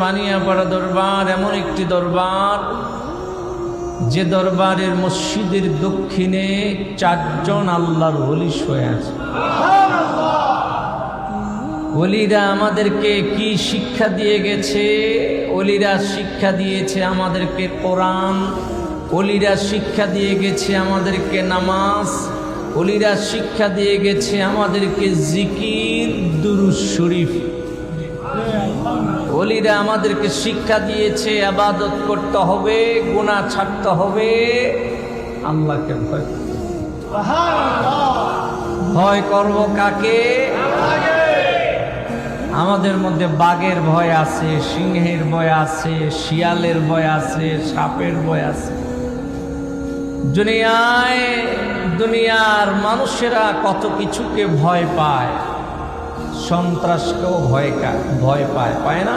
বানিয়াপাড়া দরবার এমন একটি দরবার, যে দরবারের মসজিদের দক্ষিণে 4 জন আল্লাহর ওলি শুয়ে আছে। ওলিরা আমাদেরকে কি শিক্ষা দিয়ে গেছে? ওলিরা শিক্ষা দিয়েছে আমাদেরকে কোরআন, ওলিরা শিক্ষা দিয়ে গেছে আমাদেরকে নামাজ, ওলিরা শিক্ষা দিয়ে গেছে আমাদেরকে জিকির, দুরূদ শরীফ। ওলিরা আমাদেরকে শিক্ষা দিয়েছে ইবাদত করতে হবে, গুনাহ ছাড়তে হবে, আল্লাহকে ভয় করতে হবে। ভয় করব কাকে? আমাদের মধ্যে বাঘের ভয় আছে, সিংহের ভয় আছে, শিয়ালের ভয় আছে, সাপের ভয় আছে। দুনিয়ার মানুষেরা কত কিছুকে ভয় পায়, সন্ত্রাসকেও ভয় পায়, পায় না?